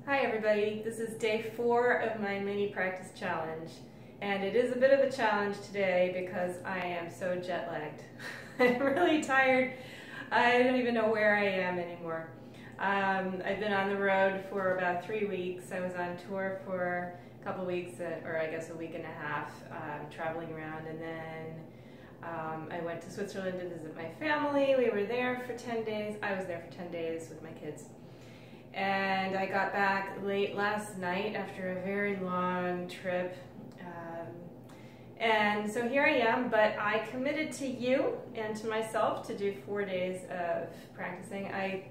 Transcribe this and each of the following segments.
Hi everybody, this is day 4 of my mini practice challenge, and it is a bit of a challenge today because I am so jet lagged. I'm really tired. I don't even know where I am anymore. I've been on the road for about 3 weeks. I was on tour for a couple weeks, or I guess a week and a half, traveling around, and then I went to Switzerland to visit my family. We were there for 10 days. I was there for 10 days with my kids. And I got back late last night after a very long trip. And so here I am, but I committed to you and to myself to do 4 days of practicing. I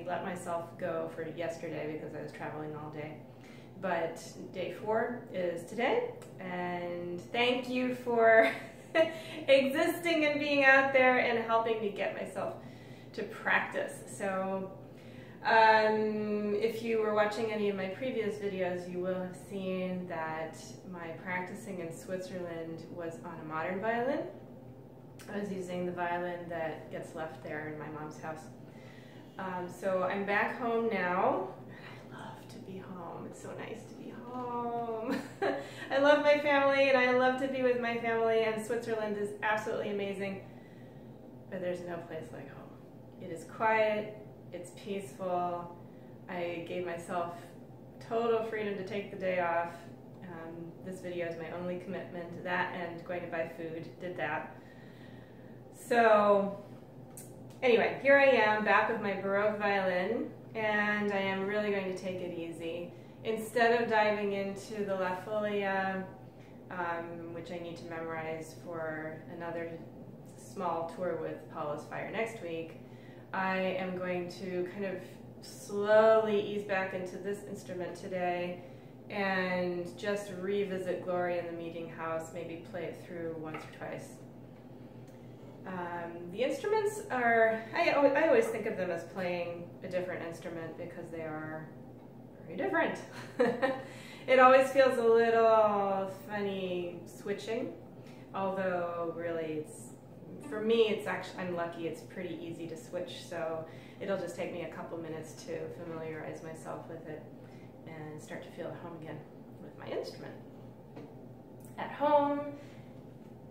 let myself go for yesterday because I was traveling all day. But day 4 is today, and thank you for existing and being out there and helping me get myself to practice. So if you were watching any of my previous videos, you will have seen that my practicing in Switzerland was on a modern violin. I was using the violin that gets left there in my mom's house. So I'm back home now. I love to be home. It's so nice to be home. I love my family and I love to be with my family, and Switzerland is absolutely amazing, but there's no place like home. It is quiet. It's peaceful. I gave myself total freedom to take the day off. This video is my only commitment to that, and going to buy food, did that. So anyway, here I am back with my Baroque violin, and I am really going to take it easy. Instead of diving into the La Folia, which I need to memorize for another small tour with Paula's Fire next week, I am going to kind of slowly ease back into this instrument today and just revisit Glory in the Meeting House, maybe play it through once or twice. The instruments are, I always think of them as playing a different instrument because they are very different. It always feels a little funny switching, although really for me, it's actually, I'm lucky, it's pretty easy to switch, so it'll just take me a couple minutes to familiarize myself with it and start to feel at home again with my instrument. At home,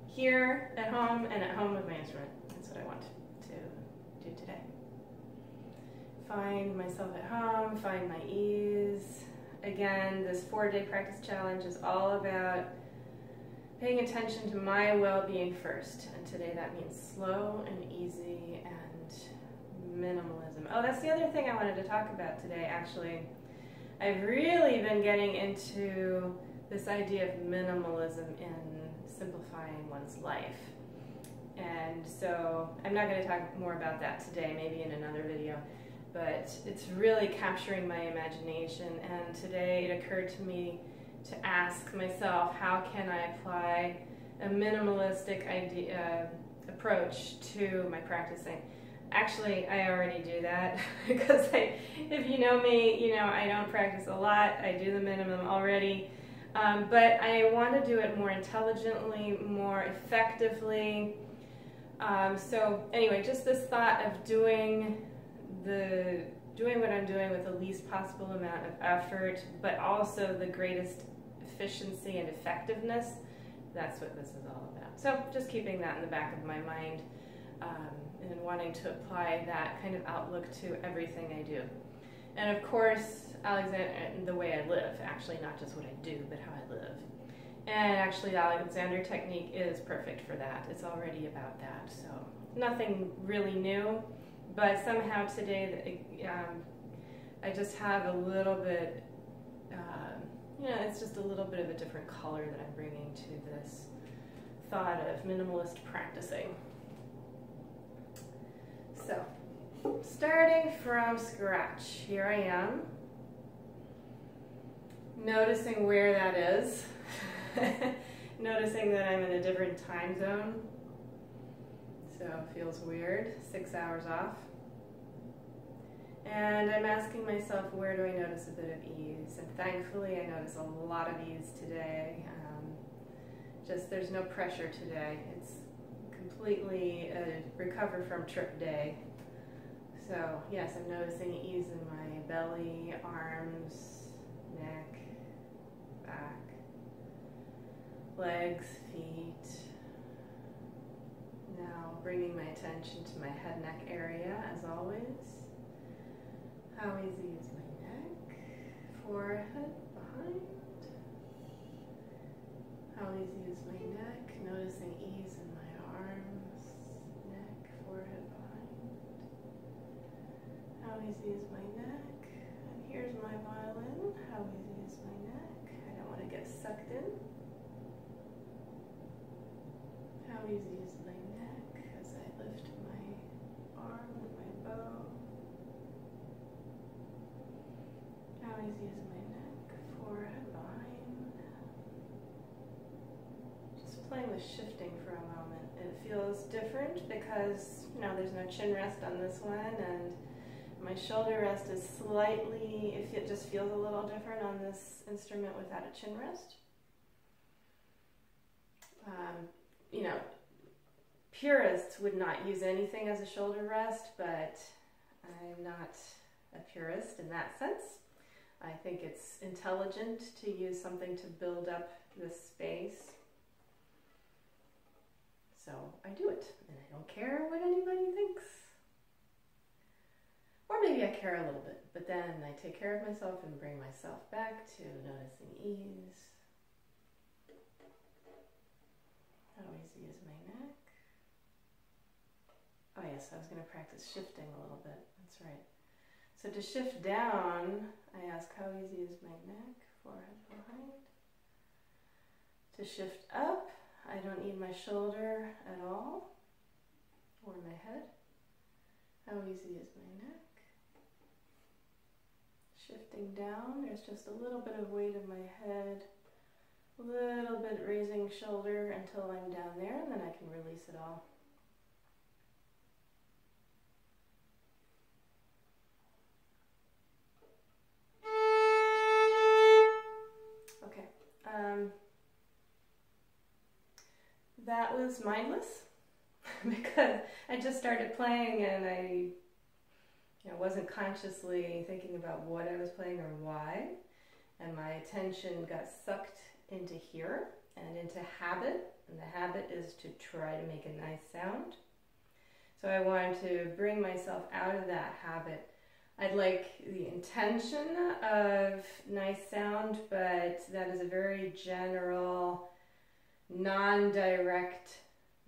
here, at home, and at home with my instrument. That's what I want to do today. Find myself at home, find my ease. Again, this 4-day practice challenge is all about paying attention to my well-being first, and today that means slow and easy and minimalism. Oh, that's the other thing I wanted to talk about today, actually. I've really been getting into this idea of minimalism in simplifying one's life. And so I'm not going to talk more about that today, maybe in another video, but it's really capturing my imagination, and today it occurred to me to ask myself, how can I apply a minimalistic approach to my practicing? Actually, I already do that because if you know me, you know I don't practice a lot. I do the minimum already, but I want to do it more intelligently, more effectively. So anyway, just this thought of doing what I'm doing with the least possible amount of effort, but also the greatest efficiency and effectiveness. That's what this is all about. So just keeping that in the back of my mind, and wanting to apply that kind of outlook to everything I do. And of course, the way I live, actually, not just what I do, but how I live. And actually, the Alexander technique is perfect for that. It's already about that. So nothing really new, but somehow today, I just have a little bit, it's just a little bit of a different color that I'm bringing to this thought of minimalist practicing. So, starting from scratch, here I am, noticing where that is, noticing that I'm in a different time zone, so it feels weird, 6 hours off. And I'm asking myself, where do I notice a bit of ease? And thankfully, I notice a lot of ease today. There's no pressure today. It's completely a recover from trip day. So yes, I'm noticing ease in my belly, arms, neck, back, legs, feet. Now bringing my attention to my head neck area as always. How easy is my neck, forehead, behind. How easy is my neck, noticing ease in my arms, neck, forehead, behind. How easy is my neck? And here's my violin. How easy is my neck? I don't want to get sucked in. How easy is my neck as I lift my arm and my bow? How easy is my neck? Forehead, behind. Just playing with shifting for a moment. It feels different because, there's no chin rest on this one, and my shoulder rest is slightly, it just feels a little different on this instrument without a chin rest. Purists would not use anything as a shoulder rest, but I'm not a purist in that sense. I think it's intelligent to use something to build up this space. So I do it, and I don't care what anybody thinks. Or maybe I care a little bit, but then I take care of myself and bring myself back to noticing ease. How easy is my neck? Oh yes, I was going to practice shifting a little bit. That's right. So to shift down, I ask how easy is my neck, forehead, behind. To shift up, I don't need my shoulder at all, or my head. How easy is my neck? Shifting down, there's just a little bit of weight in my head, a little bit raising shoulder until I'm down there, and then I can release it all. Okay, that was mindless because I just started playing and I wasn't consciously thinking about what I was playing or why, and my attention got sucked into here and into habit, and the habit is to try to make a nice sound. So I wanted to bring myself out of that habit. I'd like the intention of nice sound, but that is a very general, non-direct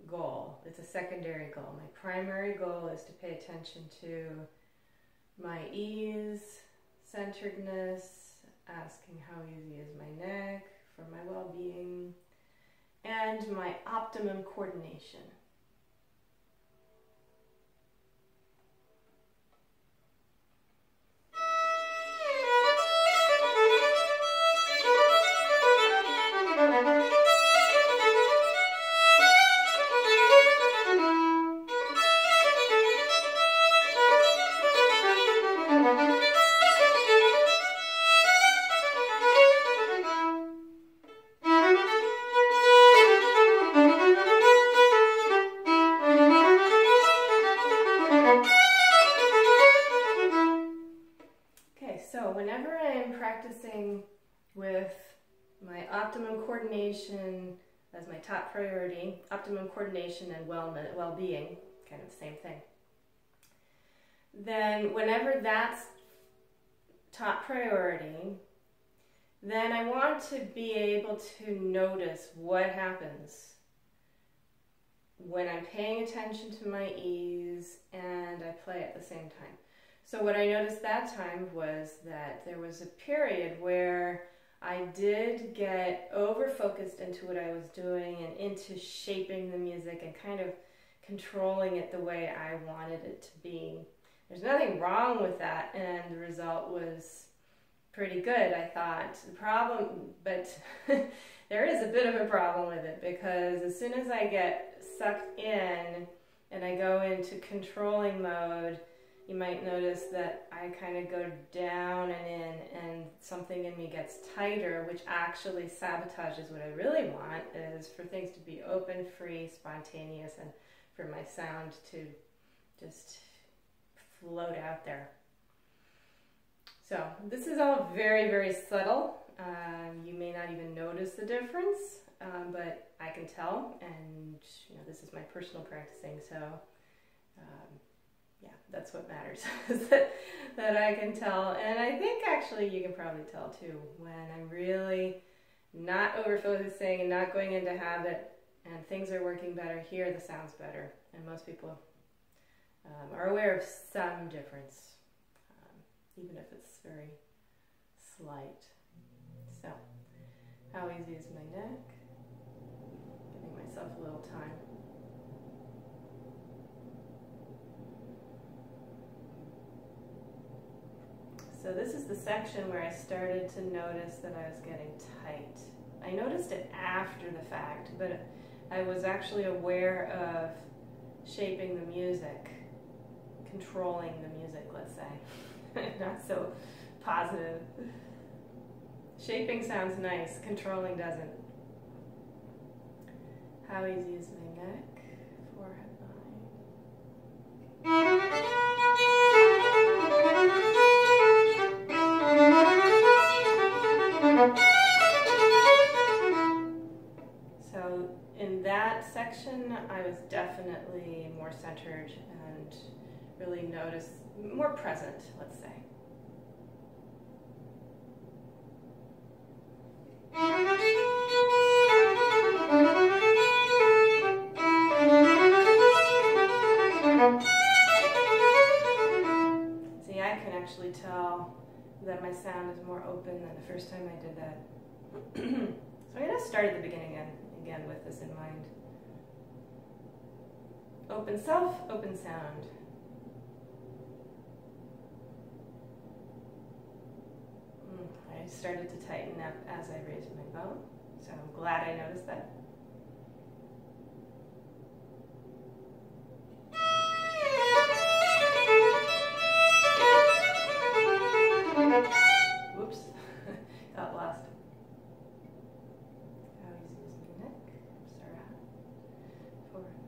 goal. It's a secondary goal. My primary goal is to pay attention to my ease, centeredness, asking how easy is my neck for my well-being, and my optimum coordination. Whenever I'm practicing with my optimum coordination as my top priority, optimum coordination and well-being, kind of the same thing, then whenever that's top priority, then I want to be able to notice what happens when I'm paying attention to my ease and I play at the same time. So what I noticed that time was that there was a period where I did get over-focused into what I was doing and into shaping the music and kind of controlling it the way I wanted it to be. There's nothing wrong with that, and the result was pretty good, I thought. The problem, but there is a bit of a problem with it, because as soon as I get sucked in and I go into controlling mode, you might notice that I kind of go down and in, and something in me gets tighter, which actually sabotages what I really want, is for things to be open, free, spontaneous, and for my sound to just float out there. So this is all very, very subtle. You may not even notice the difference, but I can tell, and you know, this is my personal practicing, so yeah, that's what matters, is that I can tell. And I think actually you can probably tell too, when I'm really not over-focusing and not going into habit, and things are working better, here the sound's better, and most people are aware of some difference, even if it's very slight. So, how easy is my neck? Giving myself a little time. So this is the section where I started to notice that I was getting tight. I noticed it after the fact, but I was actually aware of shaping the music, controlling the music, let's say. Not so positive. Shaping sounds nice, controlling doesn't. How easy is my neck? Forehead line. So in that section, I was definitely more centered and really noticed, more present, let's say. See, I can actually tell that my sound is more open than the first time I did that. So I'm going to start at the beginning again with this in mind. Open self, open sound. I started to tighten up as I raised my bone, so I'm glad I noticed that. Whoops, got lost. How easy is my neck? Sarah. Forehead.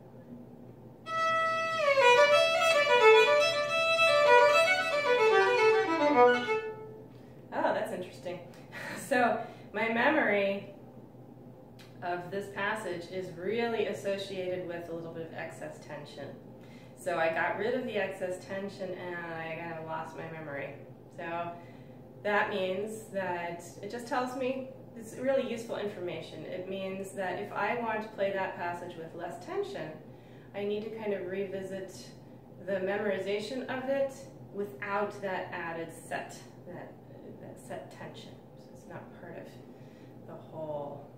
Oh, that's interesting. So my memory of this passage is really associated with a little bit of excess tension. So I got rid of the excess tension and I kind of lost my memory. So that means that it just tells me, it's really useful information. It means that if I want to play that passage with less tension, I need to kind of revisit the memorization of it without that added set, that set tension. So it's not part of the whole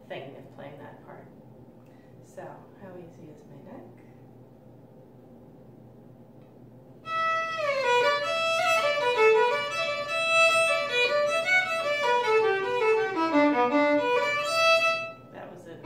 thing of playing that part. So, how easy is my neck? That was it.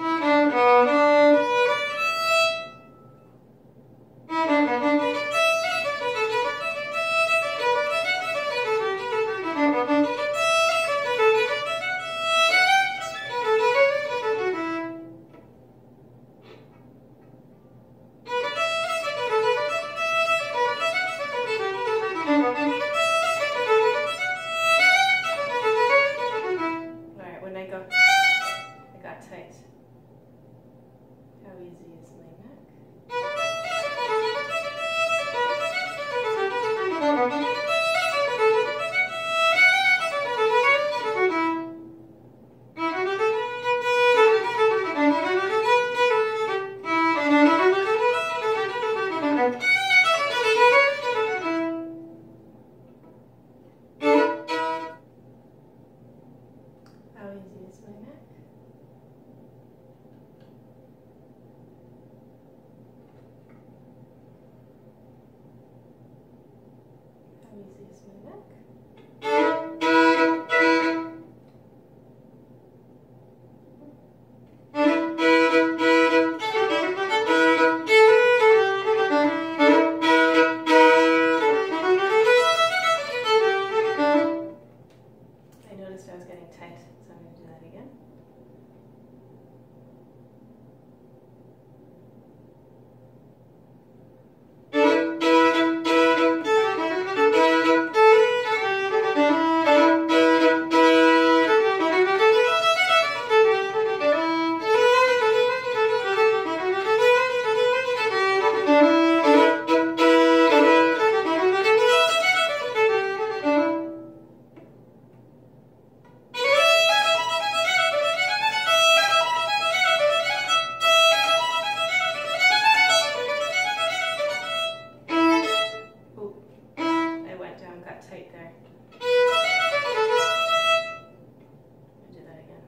Do that again.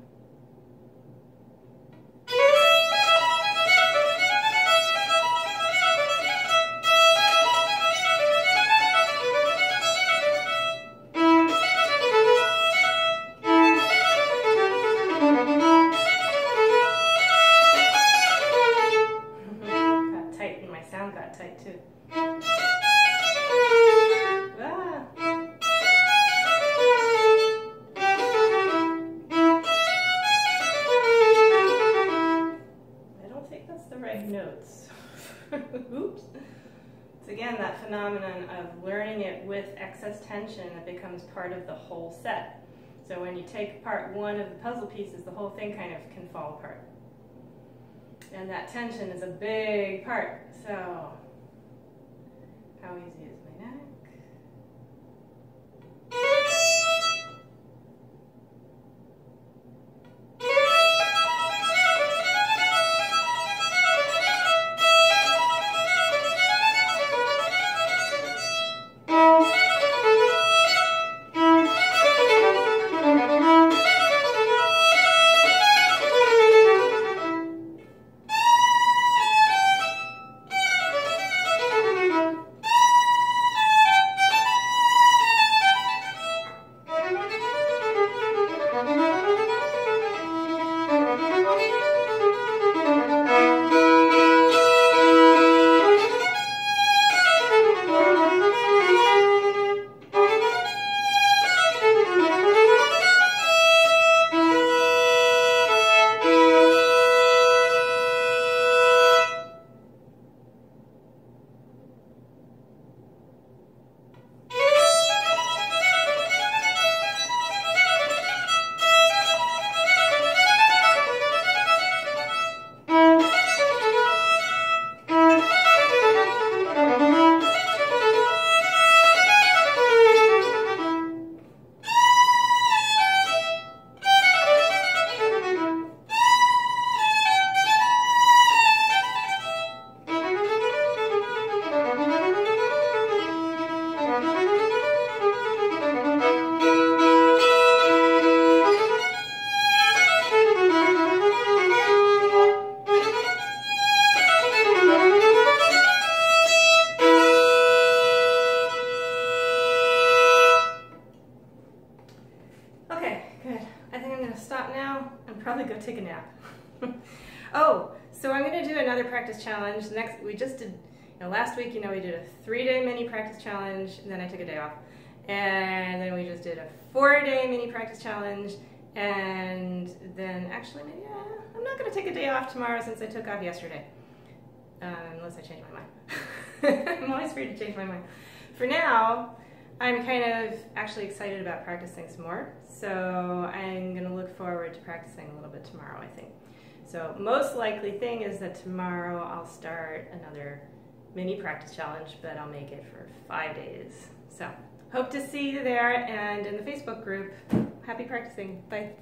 Got tight, and my sound got tight too. Ah. I don't think that's the right notes. Oops. It's again that phenomenon of learning it with excess tension that becomes part of the whole set. So when you take apart one of the puzzle pieces, the whole thing kind of can fall apart. And that tension is a big part. So, how easy is my neck? Stop now and probably go take a nap. Oh, so I'm going to do another practice challenge. We just did, last week, we did a 3-day mini practice challenge, and then I took a day off. And then we just did a 4-day mini practice challenge, and then actually, maybe I'm not going to take a day off tomorrow since I took off yesterday. Unless I change my mind. I'm always free to change my mind. For now, I'm kind of actually excited about practicing some more, so I'm going to look forward to practicing a little bit tomorrow, I think. So most likely thing is that tomorrow I'll start another mini practice challenge, but I'll make it for 5 days. So hope to see you there and in the Facebook group. Happy practicing. Bye.